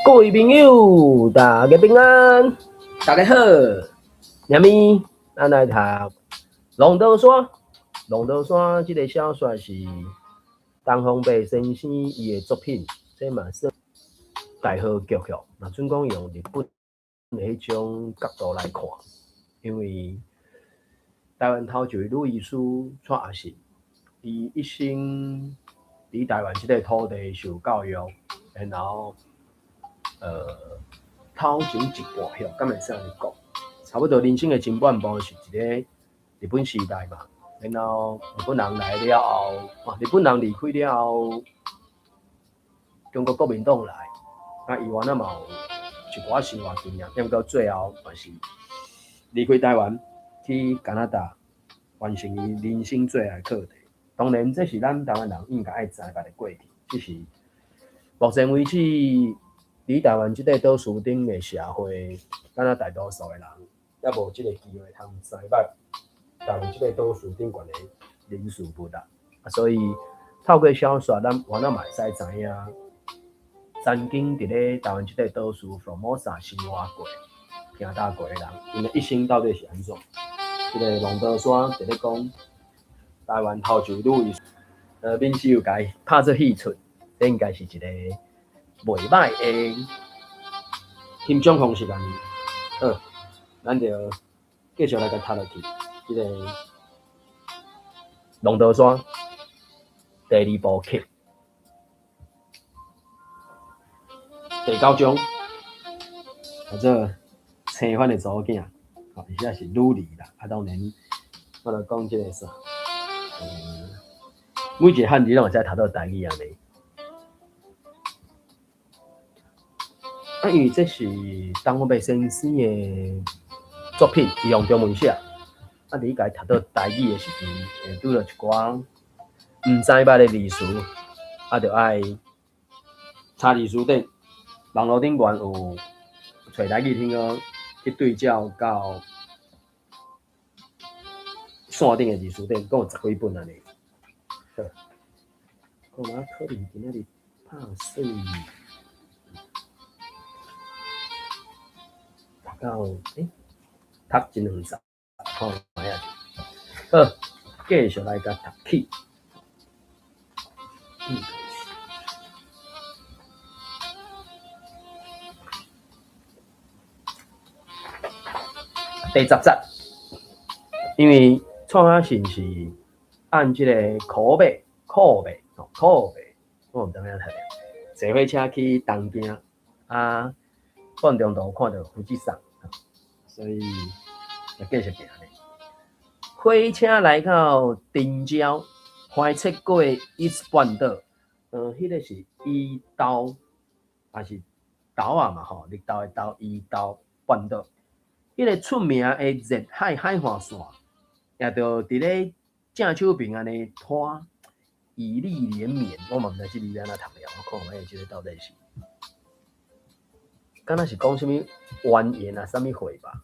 各位朋友，大家平安，大家好。下面咱来读《龙刀山》。龙刀山这个小说是东方白先生伊的作品，这嘛算大好剧剧。那准讲用日本的迄种角度来看，因为台湾头一位女医师蔡阿信，伊一生伫台湾这个土地受教育，然后头前一半晓，敢会使安尼讲，差不多人生的前半部是一个日本时代嘛。然后日本人来了后，日本人离开了后，中国国民党来，伊原来嘛有一寡生活经验，但到最后嘛是离开台湾去加拿大，完成伊人生最后的课题。当然，这是咱台湾人应该爱知捌的过去，只是目前为止，伫台湾这个岛屿顶的社会，敢若大多数的人，也无这个机会通知捌台湾这个岛屿顶悬的人事物啦。所以透过小说，咱原来嘛会使知影，曾经伫咧台湾这个岛屿 Formosa 生活过、行大过的人，因的一生到底是安怎？这个龙刀山伫咧讲台湾头一位女医师，面试有甲伊拍做戏出，这应该是一个袂歹的欣赏方式安尼。好，咱就继续来甲读落去。这个《龙刀山》第二部曲第9章，叫做青番的查某囝，而且是女儿啦。当然，我来讲这个啥，每一个汉字拢会使读到台语安尼。因为这是东方白先生的作品，伊用中文写。你甲伊读到台语的时阵，会拄到一寡毋知捌的字词，就爱查字词典。网络顶原有找台语听讲去对照到线顶的字词典，共有10几本安尼。好，我可能今仔日拍算到读一两集，看卖下去。好，继续来甲读起。第10集，因为蔡阿信是按这个苦马，我唔知影睇。坐火车去东京，半中途看到富士山，所以就继续行咧。火车来到丁郊，怀切过伊斯半岛，迄个是伊豆，还是岛啊嘛吼？绿岛的岛，伊豆半岛。迄个出名的热海海岸线，也就伫咧正手边安尼拖，以利连绵。我嘛毋知这字安怎读了，我看卖这个到底是，敢若是讲什么蜿蜒啊，什么会吧？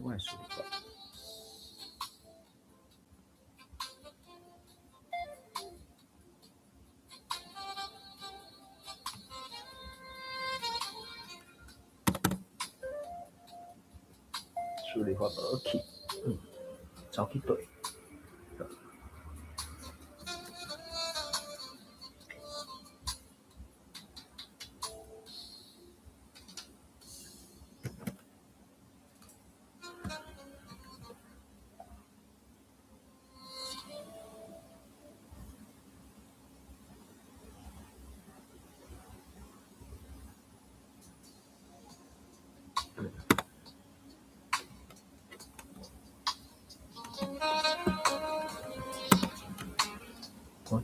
我来数一下。数理法无去，走去对。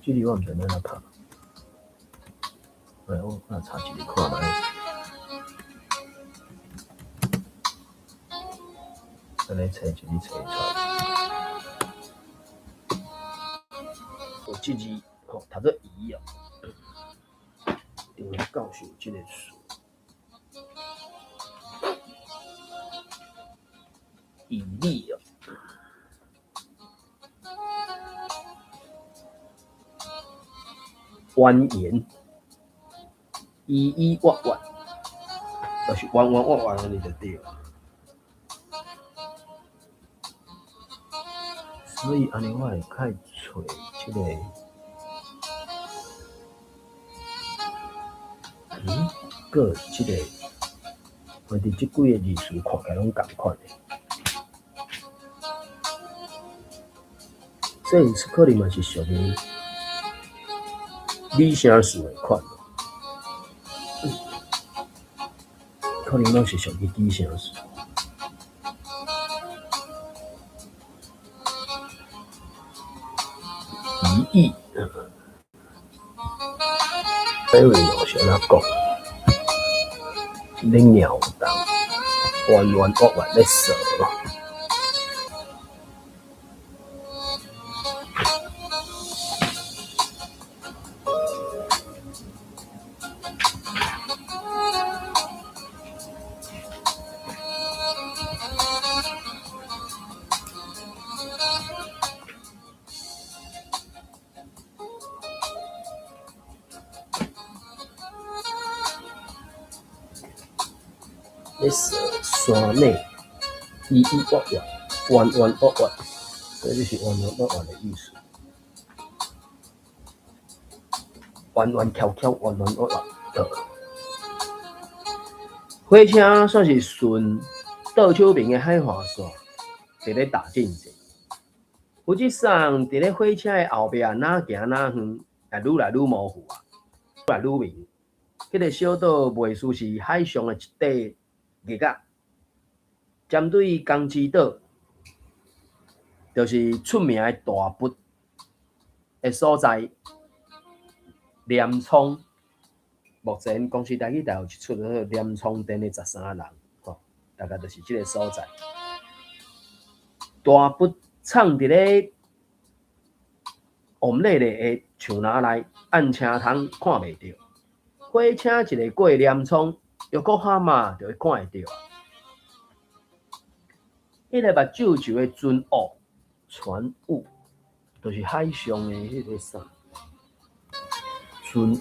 这里我毋知哪拍，我查一个看卖。安尼找一日找出来。有这字读做伊中学教授这个词，以利蜿蜒，依依弯弯，就是弯弯弯弯安尼就对了。所以安尼我会较找即个，个即个，我哋即几个字词看起来拢同款的。这可能嘛是属于拟声词的款，可能拢是属于拟声词。疑义，这位老师安怎讲？咧鸟动，弯弯弯弯咧扫。咧扫山内，依依弯弯，弯弯弯弯，这就是弯弯弯弯的意思。弯弯翘翘，弯弯弯弯。火车算是顺倒手边的海岸线，伫咧打进前。实际上，伫咧火车的后壁哪行哪远，也愈来愈模糊啊，愈来愈明。迄个小岛袂输是海上的一块叶仔，针对江之岛，就是出名的大佛的所在。镰仓，目前公司台语台有一出叫做《镰仓店的13人》，大概就是这个所在。大佛藏伫咧王丽丽的树林内，暗车窗看袂到。火车一个过镰仓，又搁蛤蟆就会看会到。迄个目睭就会船雾，船雾就是海上的迄个啥。船雾，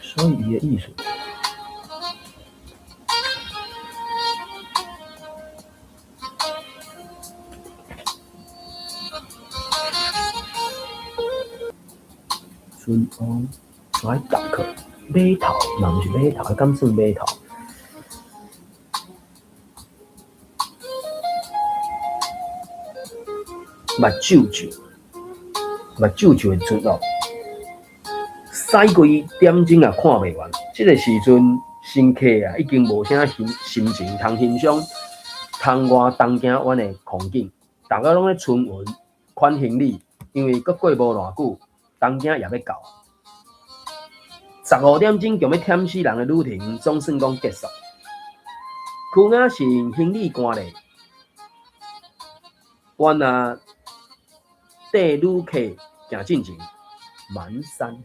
所以伊的意思，船雾我喺夹克码头，嘛毋是码头，敢算码头？目睭的船哦，驶几点钟也看袂完。这个时阵，乘客啊已经无啥心情通欣赏窗外东京湾的风景，大家拢咧春运款行李，因为阁过无偌久，东京也要到。15点钟就要忝死人的旅程，总算讲结束。区仔是行李赶咧，阮啊。带旅客行进前，满山，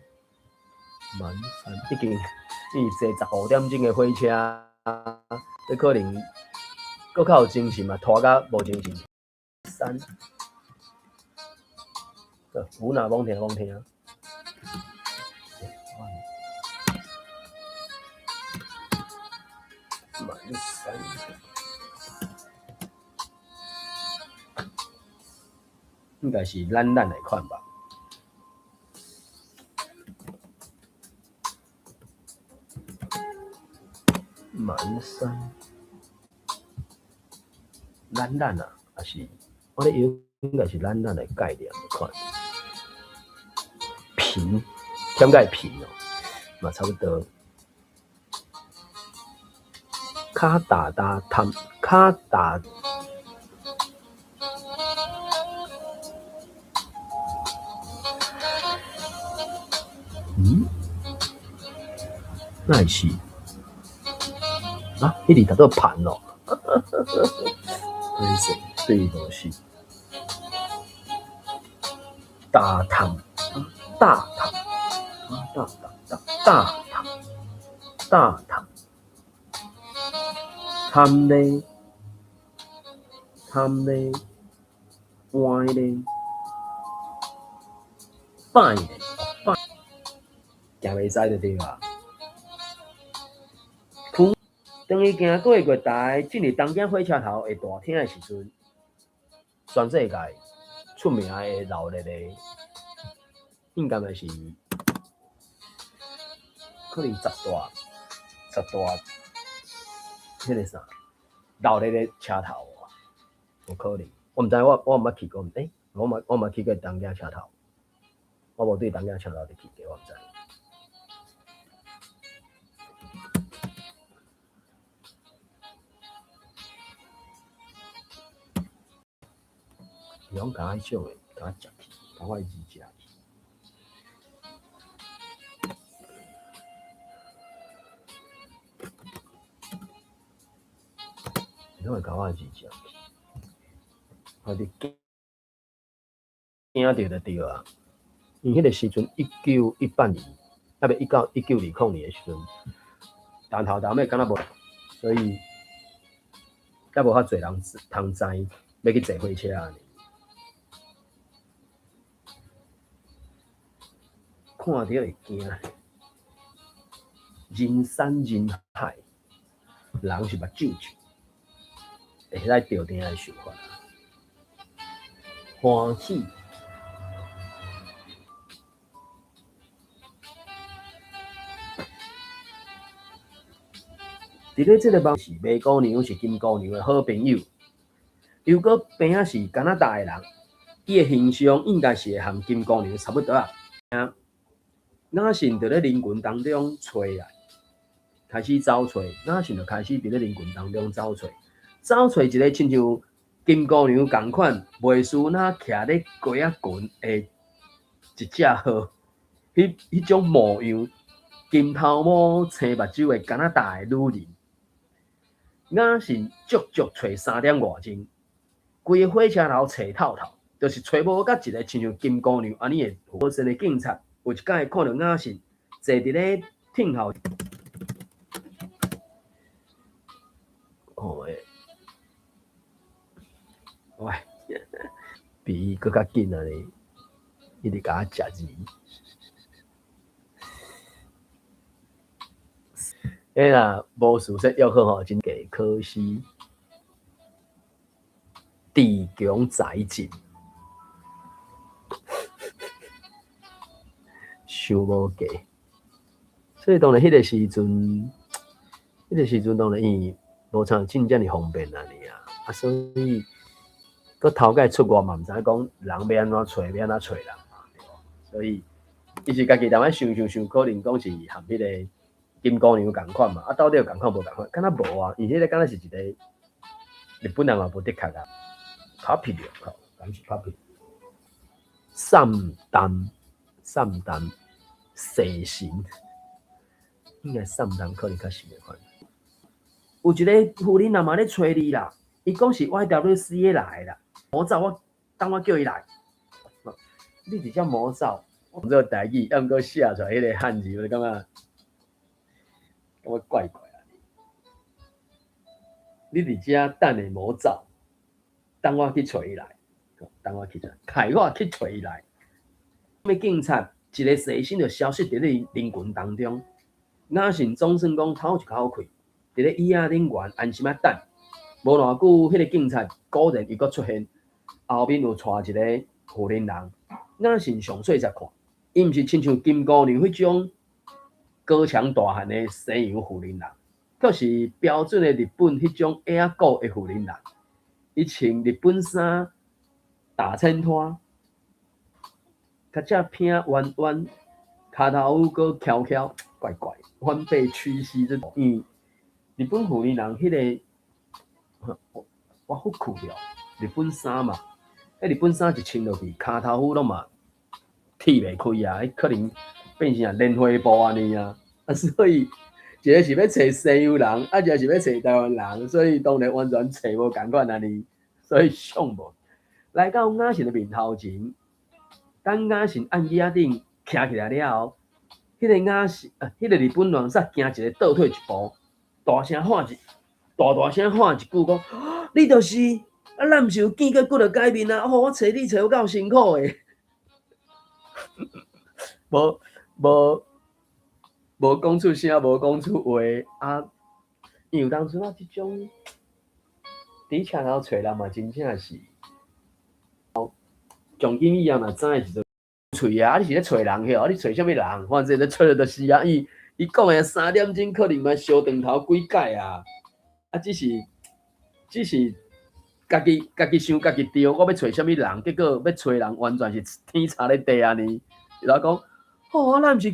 已经坐15点钟的火车，你可能搁较有精神嘛，拖甲无精神。山，有哪罔听？满山。应该是咱来看吧。满山，咱啊，还是我咧应该是咱的概念来看。平，添个平哦，嘛差不多。卡打探，卡打。那是啊，迄里头都盘哦，真是对东西。大堂，贪咧，歪咧，摆呢，摆，行袂使就对啊。当伊行过月台，进入东京火车头会大厅的时阵，全世界出名的闹热的，应该就是可能十大，迄个啥闹热的车头啊，有可能。我毋知我毋捌去过，我毋去过东京车头，我无对东京车头伫去过，我毋知。用甲迄种诶，甲食去，甲我自食去。因为甲我自食去，我伫惊着就对啊。因迄个时阵1918年，啊袂1920年诶时阵，但头尾敢若无，所以才无遐侪人通知要去坐火车安尼。看到会惊，人山人海，人是目睭睭，会使吊顶来想法，欢喜。伫咧即个梦是卖姑娘是金姑娘的好朋友，又搁边仔是加拿大的人，伊的形象应该是会和金姑娘差不多啊。雅信伫咧人群当中找来，开始找找，雅信就开始伫咧人群当中找找一个亲像金姑娘共款，袂输那徛咧街仔群的一只号，迄种模样，金头毛、青目睭的加拿大的女人。雅信足足找3点外钟，规个火车头找透透，就是找无甲一个亲像金姑娘安尼的好身的警察。有一摆看到雅信坐伫咧听候，哦诶，喂，比伊搁较紧啊咧，一直甲我食字。迄啦，无事说约好吼，真假可惜，地强财尽，想无价。所以当然，迄个时阵当然伊无像真正哩方便安尼啊，所以搁头家出外嘛，毋知影讲人要安怎找，要安怎找人嘛，对无？所以伊是家己淡仔想，可能讲是含迄个。金姑娘共款嘛，啊，到底有共款无共款？敢若无啊，因迄个敢若是一个日本人嘛，无的确啊。Copy 了，敢是 copy。三丹蛇神，应该三丹可能较新的款。有一个妇人嘛咧找你啦，伊讲是 YWC 的来啦，魔咒我等我叫伊来。你直接魔咒，我做台语，要毋过写出来迄个汉字，我感觉。我怪怪啊！你伫遮等下魔咒，等我去找伊来，等我去找，开我去找伊来。咩警察一个蛇身就消失伫咧人群当中，雅信总算讲透一口气，伫咧椅仔顶悬安心啊等。无偌久，迄个警察果然又搁出现，后面有带一个妇人人。雅信上细才看，伊毋是亲像金姑娘迄种。高强大汉的西洋妇人人，却是标准的日本迄种矮仔骨的妇人人。伊穿日本衫，大衬拖，较只偏弯弯，骹头有个翘翘，怪怪，反背屈膝这种。日本妇人人迄个，我好酷了，日本衫嘛，日本衫一穿落去，骹头虎拢嘛剃袂开啊，可能。变成莲花布安尼啊，所以一个是要找西洋人，一个是要找台湾人，所以当然完全找无共款安尼，所以想无。来到雅信的面头前，当雅信按椅仔顶徛起来了后，迄个雅信迄个日本人煞行一个倒退一步，大声喊一句讲：你就是啊，咱毋是有见过骨了改面啊？哦，我找你找有够辛苦诶。无讲出声，无讲出话啊。因为当初啊，即种伫车头找人嘛，真正是从今以后若知的时阵，喙啊，你是咧找人迄，你找啥物人？反正咧找就是啊。伊讲的3点钟可能嘛烧长头几摆啊，啊，只是家己想家己对，我要找啥物人，结果要找人完全是天差咧地安尼。伊老讲，哦，咱毋是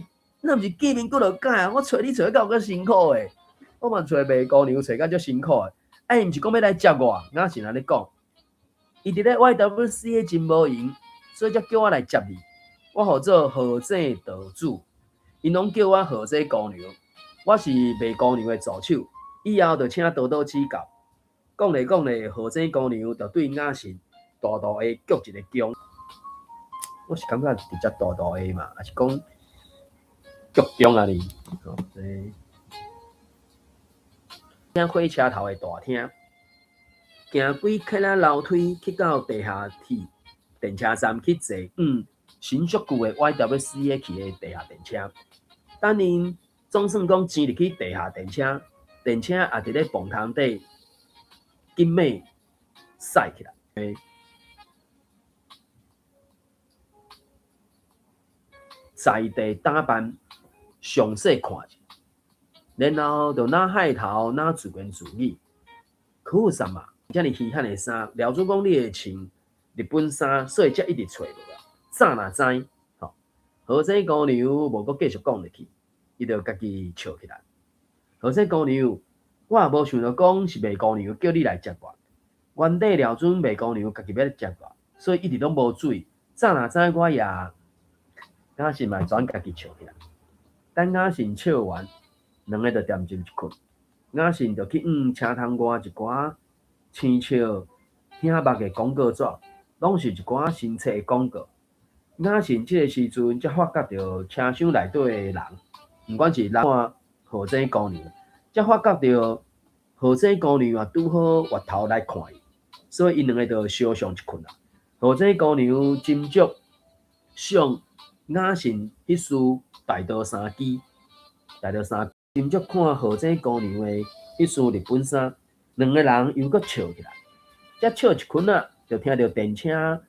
见面几落改啊，我找你找到够辛苦诶，我嘛找卖姑娘找到足辛苦诶。哎，毋是讲要来接我，我是安尼讲，伊伫咧 YWCA 真无闲，所以才叫我来接你。我号做何井道主，因拢叫我何井姑娘，我是卖姑娘诶助手，以后就请多多指教。讲咧讲咧，何井姑娘就对雅信大大的鞠一个躬。我是感觉直接大大的嘛，还是讲鞠躬啊你？听火车头的大厅，行几克仔楼梯去到地下铁电车站去坐新宿区的 YWCA 去的地下电车。等因总算讲挤入去地下电车，电车也伫咧棚窗底紧美晒起来。在地打扮详细看者，然后就拿海头拿自言自语，可有啥嘛？遮尔稀罕的衫，廖主讲你会穿日本衫，所以才一直找无啊。早若知，吼，何井姑娘无阁继续讲入去，伊就家己笑起来。何井姑娘，我也无想到讲是卖姑娘叫你来接我，原底廖准卖姑娘家己要来接我，所以一直拢无注意。早若知我也。雅信嘛转家己笑起来，等雅信笑完，两个就点进去困。雅信就去车窗外一寡青笑听目的广告纸，拢是一寡新册的广告。雅信这个时阵才发觉到车厢内底的人，不管是人看何井姑娘，才发觉到何井姑娘也拄好月头来看伊，所以因两个就相上一困啦。何井姑娘斟酌上。雅信迄束大道衫机，斟酌看何井姑娘的迄束日本衫，两个人又搁笑起来。才笑一群仔，就听到电车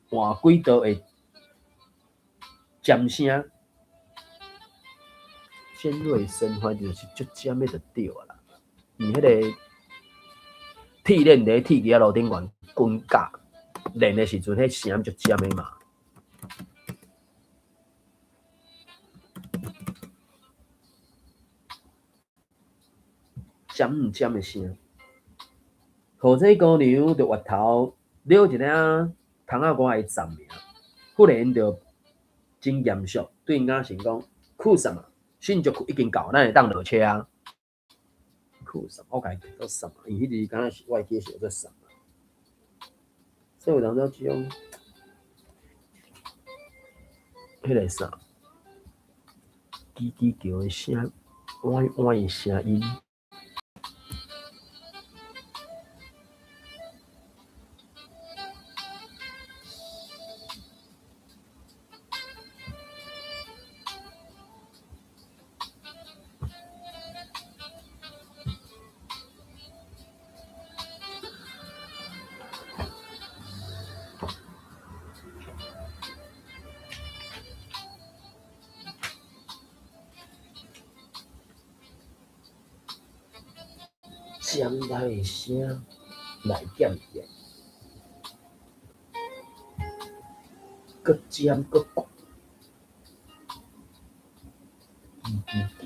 换轨道的尖声。尖锐声，反正就是足尖的就对啊啦。伊迄个铁链在铁机路顶悬滚架练的时阵，迄声足尖的嘛。尖尖的声，何井姑娘伫月头撩一领窗仔外的站名，忽然就真严肃对雅信讲：“酷什么？新竹区已经到，咱会当落车啊！”酷什么？我甲伊叫做什么？伊迄字敢若是外界写做什么？所以有人做即种，迄个啥，叽叽叫的声，歪歪的声音。尖来的声来减减，搁尖搁广，叽叽叫，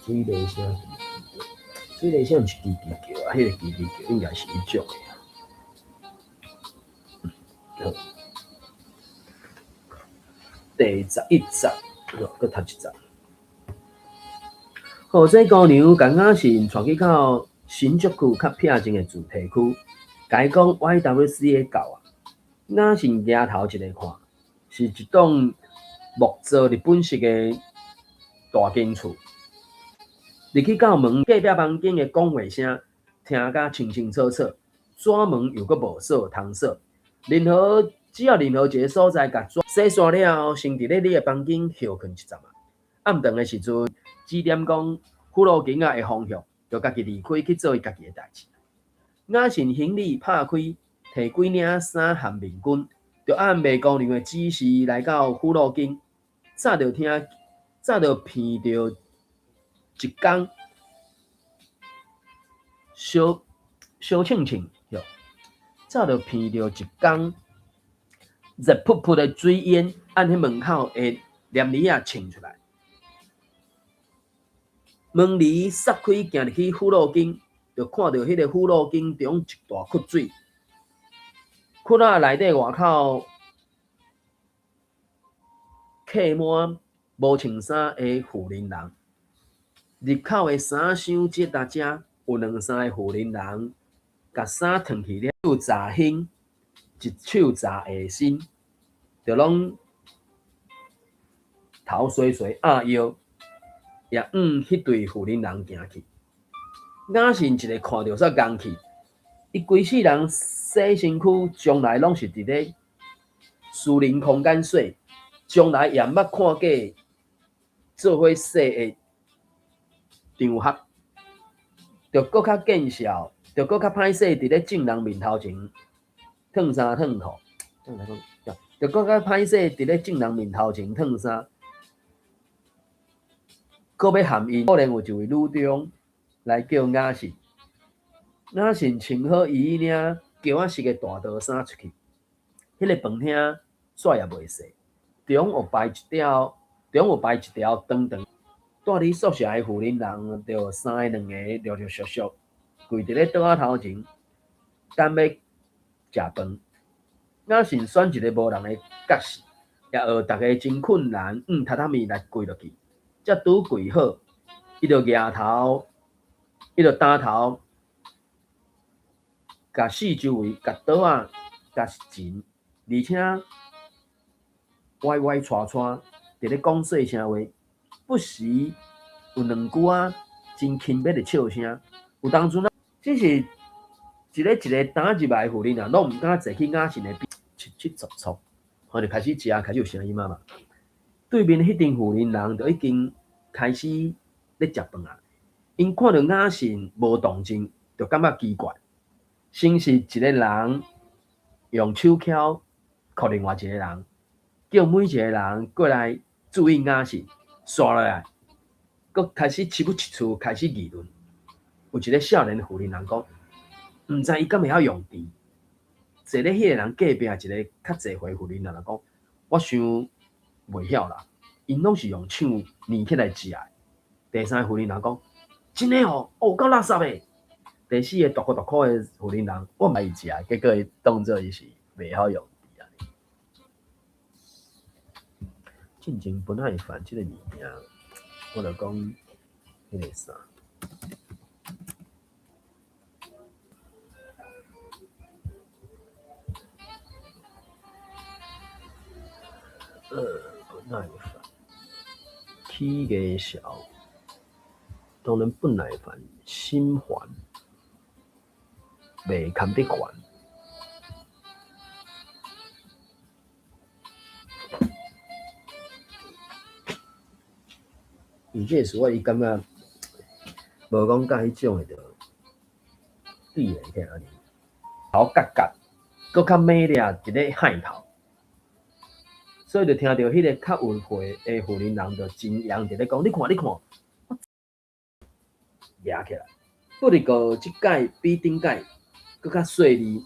水雷声，水雷声毋是叽叽叫啊，迄个叽叽叫应该是迄种的。第11集，搁读一集。何井姑娘甲雅信带去到新竹区较僻静的主题区，甲伊讲 YWCA 到啊。雅信抬头一个看，是一栋木造日本式的大间厝。入去到门隔壁房间的讲话声，听甲清清楚楚，纸门又搁无锁通锁，任何只要任何一个所在，甲洗刷了后，先伫咧你的房间休困一阵啊。暗顿的时阵，指点讲虎路径的方向，就家己离开去做伊家己的代志。雅信行李拍开，摕几领衫和面巾，就按卖姑娘的指示来到虎路径。早就片着一工小庆庆，早就片着一工热扑扑的水烟，按迄门口的帘帘啊冲出来。门帘撒开，行入去虎路径，就看到迄个虎路径中一大窟水，窟仔内底外口客满无穿衫的妇人人。入口的衫箱接搭遮，有两三个妇人人，甲衫脱去了，手扎胸，一手扎下身，就拢头垂垂压腰，也迄对妇人人行去。雅信一个看到煞戆去，伊规世人洗身躯，从来拢是伫咧私人空间洗，从来也毋捌看过做伙洗的场合，就搁较见笑，就搁较歹势伫咧众人面头前脱衫脱裤，就搁较歹势伫咧众人面头前脱衫，搁要含因，可能有一位女中来叫雅信，雅信穿好衣领，叫我拾个大道衫出去。迄个饭厅煞也袂细，中有摆一条长长。住伫宿舍的妇人人，就三个两个陆陆续续跪伫咧桌仔头前，等要食饭。雅信选一个无人的角势，也学大家真困难，榻榻米来跪落去，才拄跪好，伊就打头，甲四周围甲桌仔甲钱，而且歪歪叉叉，伫咧讲细声话。不时有两句真轻蔑的笑声，有当阵只是一个打入来的妇人拢毋敢坐去雅信的边，切戳戳，就开始食，开始有声音嘛。对面迄阵妇人人就已经开始咧食饭啊，因看到雅信无动静，就感觉奇怪，先是一个人用手铐铐另外一个人，叫每一个人过来注意雅信。刷落来，佮开始七不七处开始议论。有一个少年妇人人讲，毋知伊敢会晓用箸。坐咧迄个人隔壁一个较济岁妇人人讲，我想袂晓啦，因拢是用手捏起来食的。第三个妇人人讲，真诶哦，有够垃圾诶。第四个大块诶妇人人，我嘛伊食，结果伊当做伊是袂晓用。进前不耐烦，这个物件，我就讲迄个啥，不耐烦，起个小，当然不耐烦，心烦，袂堪得烦。伊这时我伊感觉无讲甲迄种诶，着对诶起安尼，头角角，搁较美丽一个海头，所以就听到迄个较有岁诶妇人人就真扬伫咧讲，你看，压起来，不如个即届比顶届搁较细腻，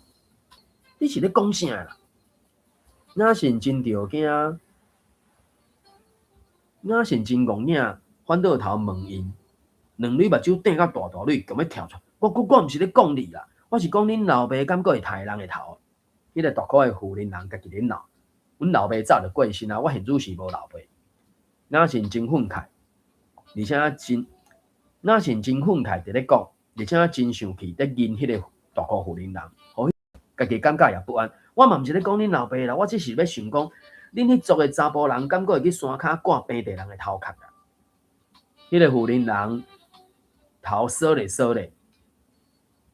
你是咧讲啥啦？雅信真着惊，雅信真戆领。反倒头问因，两蕊目睭瞪到大大蕊，咁要跳出。我毋是咧讲你啦，我是讲恁老爸敢搁会杀人的头。迄个大块的妇人人家己咧闹，阮老爸早就过身啊，我现主是无老爸。雅信真愤慨，而且雅信真愤慨伫咧讲，而且真生气咧认迄个大块妇人人，互家己感觉也不安。我嘛毋是咧讲恁老爸啦，我只是要想讲，恁迄族的查甫人敢搁会去山骹挂平地人的头壳啦？迄个妇人人头缩咧，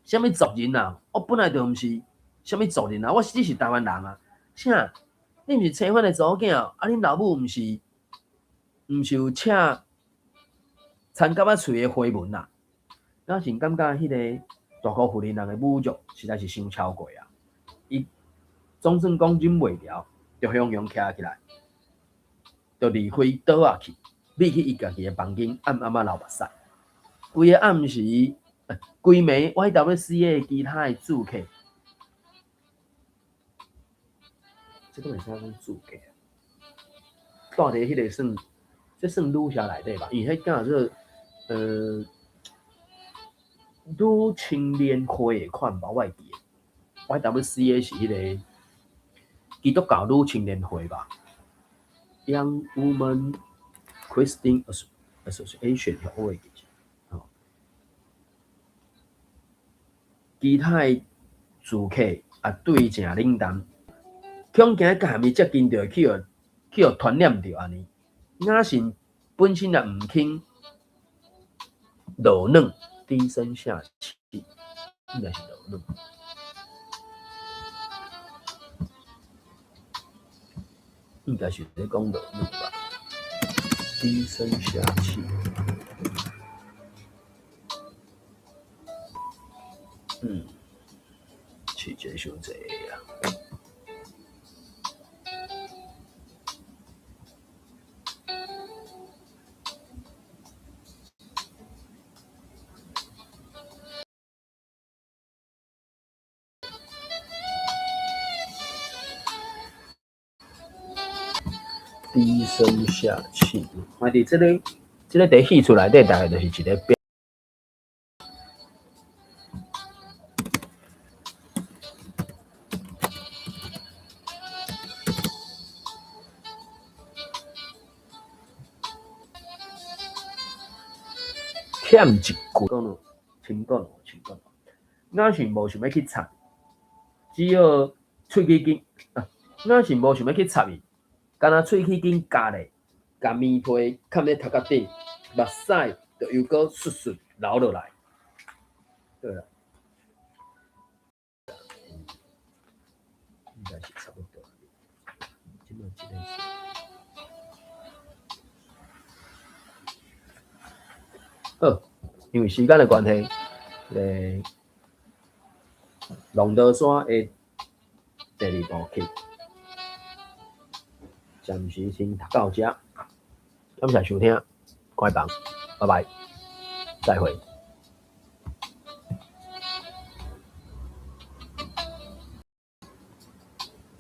什么族人啊？我本来就毋是什么族人啊，我只是台湾人啊。啥？你毋是青番的查某囝，啊，恁老母毋是有请参甲仔喙的花纹啦？我是感觉迄个大姑夫人人的侮辱实在是伤超过啊！伊总算讲忍袂了，就雄雄徛起来，就离开倒仔去，匿去伊家己的房间，暗暗啊流目屎。规个暗时，规暝 YWCA 的其他的住客，这个袂使讲住客，住伫迄个算，这算女社内底吧？因为迄敢若女青年会的款吧，我会记。YWCA 是迄个基督教女青年会吧 ，Young Women Christian Association 我会记。其他的住客也对正冷淡，恐惊甲咪接近着去互传染着安尼。雅信本身也毋肯落软，低声下气，应该是落软。应该是在讲落软吧，低声下气。时间伤济啊。低声下气，我哋这个伫戏出内底大概就是一个表。欠一句，讲咯，请讲。我是无想要去插，只要喙齿筋我是无想要去插伊，干那喙齿筋夹咧，甲面皮盖咧头壳顶，目屎就又搁簌流落来。对啦，应该是差不多。今麦这个是。好，因为时间的关系，龙刀山的第二部剧，暂时先读到这，感谢收听，关房，拜拜，再会。